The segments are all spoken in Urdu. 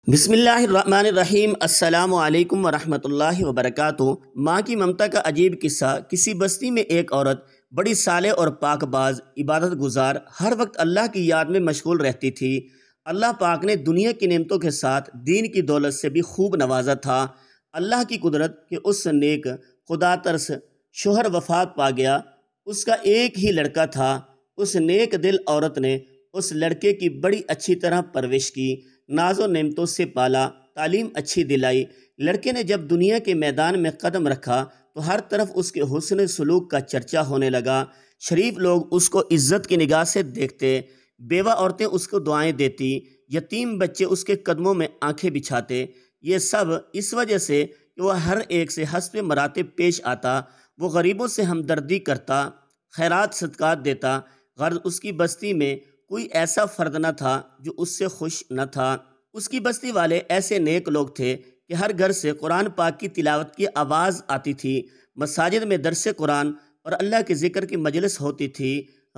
بسم اللہ الرحمن الرحیم۔ السلام علیکم ورحمۃ اللہ وبرکاتہ۔ ماں کی ممتا کا عجیب قصہ۔ کسی بستی میں ایک عورت بڑی صالح اور پاک باز عبادت گزار ہر وقت اللہ کی یاد میں مشغول رہتی تھی۔ اللہ پاک نے دنیا کی نعمتوں کے ساتھ دین کی دولت سے بھی خوب نوازا تھا۔ اللہ کی قدرت کہ اس نیک خدا ترس شوہر وفات پا گیا۔ اس کا ایک ہی لڑکا تھا۔ اس نیک دل عورت نے اس لڑکے کی بڑی اچھی طرح پرورش کی، ناز و نعمتوں سے پالا، تعلیم اچھی دلائی۔ لڑکے نے جب دنیا کے میدان میں قدم رکھا تو ہر طرف اس کے حسن سلوک کا چرچا ہونے لگا۔ شریف لوگ اس کو عزت کی نگاہ سے دیکھتے، بیوہ عورتیں اس کو دعائیں دیتی، یتیم بچے اس کے قدموں میں آنکھیں بچھاتے۔ یہ سب اس وجہ سے کہ وہ ہر ایک سے حسب مراتب پیش آتا، وہ غریبوں سے ہمدردی کرتا، خیرات صدقات دیتا۔ غرض اس کی بستی میں کوئی ایسا فرد نہ تھا جو اس سے خوش نہ تھا۔ اس کی بستی والے ایسے نیک لوگ تھے کہ ہر گھر سے قرآن پاک کی تلاوت کی آواز آتی تھی، مساجد میں درس قرآن اور اللہ کے ذکر کی مجلس ہوتی تھی۔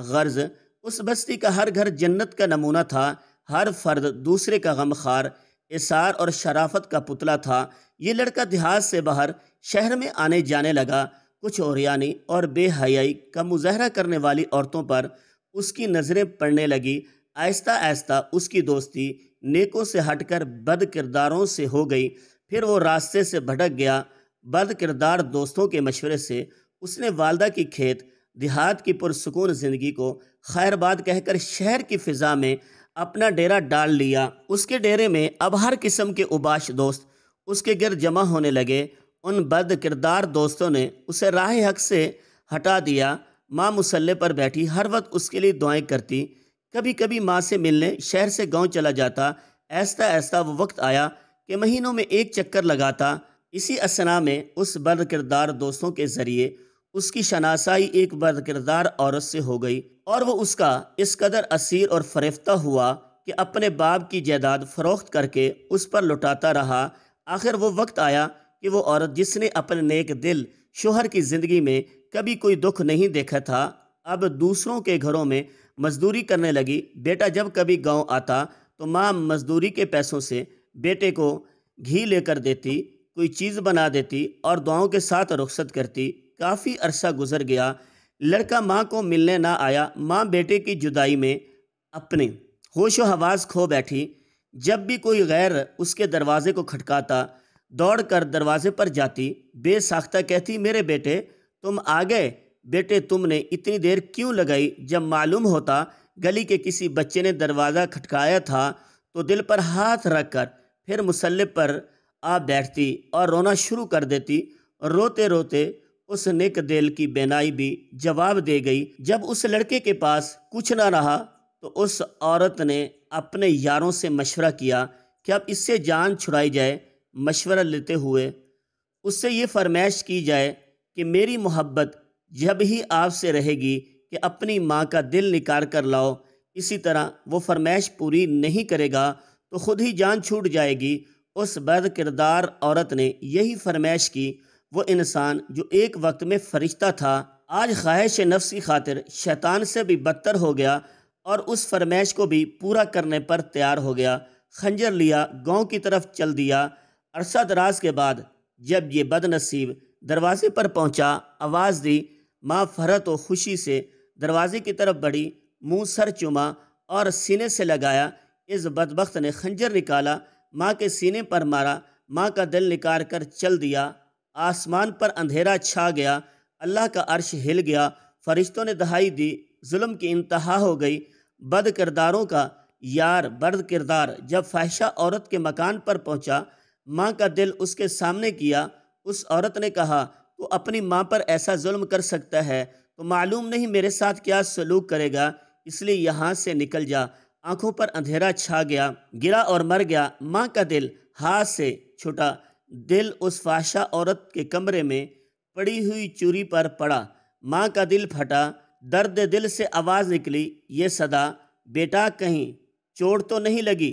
غرض اس بستی کا ہر گھر جنت کا نمونہ تھا، ہر فرد دوسرے کا غمخوار، اثار اور شرافت کا پتلا تھا۔ یہ لڑکا دیہات سے باہر شہر میں آنے جانے لگا۔ کچھ عریانی اور بے حیائی کا مظاہرہ کرنے والی عورتوں پر اس کی نظریں پڑنے لگی۔ آہستہ آہستہ اس کی دوستی نیکوں سے ہٹ کر بد کرداروں سے ہو گئی۔ پھر وہ راستے سے بھٹک گیا۔ بد کردار دوستوں کے مشورے سے اس نے والدہ کی کھیت دیہات کی پرسکون زندگی کو خیر باد کہہ کر شہر کی فضا میں اپنا ڈیرا ڈال لیا۔ اس کے ڈیرے میں اب ہر قسم کے اوباش دوست اس کے گرد جمع ہونے لگے۔ ان بد کردار دوستوں نے اسے راہ حق سے ہٹا دیا۔ ماں مصلی پر بیٹھی ہر وقت اس کے لیے دعائیں کرتی۔ کبھی کبھی ماں سے ملنے شہر سے گاؤں چلا جاتا۔ آہستہ آہستہ وہ وقت آیا کہ مہینوں میں ایک چکر لگاتا۔ اسی اثنا میں اس بد کردار دوستوں کے ذریعے اس کی شناسائی ایک بد کردار عورت سے ہو گئی، اور وہ اس کا اس قدر اسیر اور فریفتہ ہوا کہ اپنے باپ کی جائیداد فروخت کر کے اس پر لٹاتا رہا۔ آخر وہ وقت آیا کہ وہ عورت جس نے اپنے نیک دل شوہر کی زندگی میں کبھی کوئی دکھ نہیں دیکھا تھا، اب دوسروں کے گھروں میں مزدوری کرنے لگی۔ بیٹا جب کبھی گاؤں آتا تو ماں مزدوری کے پیسوں سے بیٹے کو گھی لے کر دیتی، کوئی چیز بنا دیتی اور دعاؤں کے ساتھ رخصت کرتی۔ کافی عرصہ گزر گیا، لڑکا ماں کو ملنے نہ آیا۔ ماں بیٹے کی جدائی میں اپنے ہوش و حواس کھو بیٹھی۔ جب بھی کوئی غیر اس کے دروازے کو کھٹکاتا، دوڑ کر دروازے پر جاتی، بے ساختہ کہتی، میرے بیٹے تم آ گئے؟ بیٹے تم نے اتنی دیر کیوں لگائی؟ جب معلوم ہوتا گلی کے کسی بچے نے دروازہ کھٹکایا تھا تو دل پر ہاتھ رکھ کر پھر مصلی پر آ بیٹھتی اور رونا شروع کر دیتی۔ روتے روتے اس نیک دل کی بینائی بھی جواب دے گئی۔ جب اس لڑکے کے پاس کچھ نہ رہا تو اس عورت نے اپنے یاروں سے مشورہ کیا کہ اب اس سے جان چھڑائی جائے۔ مشورہ لیتے ہوئے اس سے یہ فرمائش کی جائے کہ میری محبت جب ہی آپ سے رہے گی کہ اپنی ماں کا دل نکار کر لاؤ، اسی طرح وہ فرمائش پوری نہیں کرے گا تو خود ہی جان چھوٹ جائے گی۔ اس بد کردار عورت نے یہی فرمائش کی۔ وہ انسان جو ایک وقت میں فرشتہ تھا، آج خواہش نفس کی خاطر شیطان سے بھی بدتر ہو گیا اور اس فرمائش کو بھی پورا کرنے پر تیار ہو گیا۔ خنجر لیا، گاؤں کی طرف چل دیا۔ عرصہ دراز کے بعد جب یہ بد نصیب دروازے پر پہنچا، آواز دی، ماں فرحت و خوشی سے دروازے کی طرف بڑھی، منہ سر چوما اور سینے سے لگایا۔ اس بدبخت نے خنجر نکالا، ماں کے سینے پر مارا، ماں کا دل نکار کر چل دیا۔ آسمان پر اندھیرا چھا گیا، اللہ کا عرش ہل گیا، فرشتوں نے دہائی دی، ظلم کی انتہا ہو گئی۔ بد کرداروں کا یار بد کردار جب فاحشہ عورت کے مکان پر پہنچا، ماں کا دل اس کے سامنے کیا۔ اس عورت نے کہا، تو اپنی ماں پر ایسا ظلم کر سکتا ہے تو معلوم نہیں میرے ساتھ کیا سلوک کرے گا، اس لیے یہاں سے نکل جا۔ آنکھوں پر اندھیرا چھا گیا، گرا اور مر گیا۔ ماں کا دل ہاتھ سے چھوٹا، دل اس فاحشہ عورت کے کمرے میں پڑی ہوئی چوری پر پڑا۔ ماں کا دل پھٹا، درد دل سے آواز نکلی، یہ صدا، بیٹا کہیں چوٹ تو نہیں لگی؟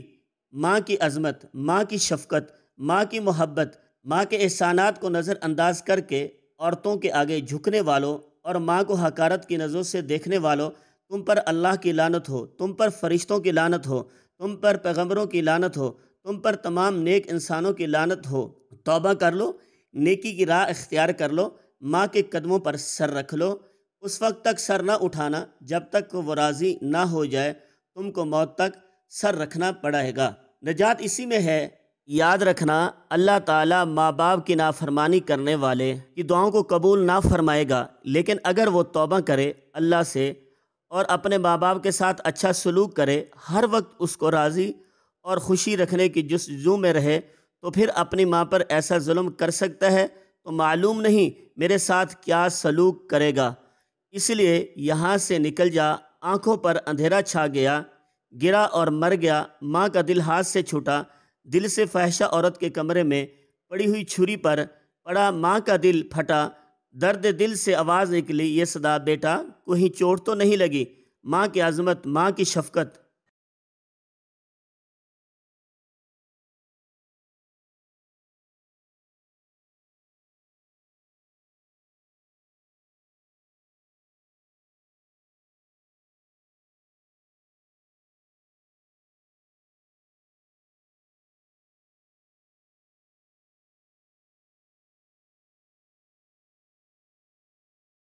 ماں کی عظمت، ماں کی شفقت، ماں کی محبت، ماں کے احسانات کو نظر انداز کر کے عورتوں کے آگے جھکنے والوں اور ماں کو حقارت کی نظروں سے دیکھنے والوں، تم پر اللہ کی لعنت ہو، تم پر فرشتوں کی لعنت ہو، تم پر پیغمبروں کی لعنت ہو، تم پر تمام نیک انسانوں کی لعنت ہو، توبہ کر لو، نیکی کی راہ اختیار کر لو، ماں کے قدموں پر سر رکھ لو، اس وقت تک سر نہ اٹھانا جب تک کہ وہ راضی نہ ہو جائے، تم کو موت تک سر رکھنا پڑے گا۔ نجات اسی میں ہے۔ یاد رکھنا، اللہ تعالیٰ ماں باپ کی نافرمانی کرنے والے کی دعاؤں کو قبول نہ فرمائے گا، لیکن اگر وہ توبہ کرے اللہ سے اور اپنے ماں باپ کے ساتھ اچھا سلوک کرے، ہر وقت اس کو راضی اور خوشی رکھنے کی جستجو میں رہے، تو پھر اپنی ماں پر ایسا ظلم کر سکتا ہے تو معلوم نہیں میرے ساتھ کیا سلوک کرے گا۔ اس لیے یہاں سے نکل جا۔ آنکھوں پر اندھیرا چھا گیا، گرا اور مر گیا، ماں کا دل ہاتھ سے چھوٹا، دل سے فاحشہ عورت کے کمرے میں پڑی ہوئی چھری پر پڑا، ماں کا دل پھٹا، درد دل سے آواز نکلی، یہ صدا بیٹا کوئی چوٹ تو نہیں لگی؟ ماں کی عظمت، ماں کی شفقت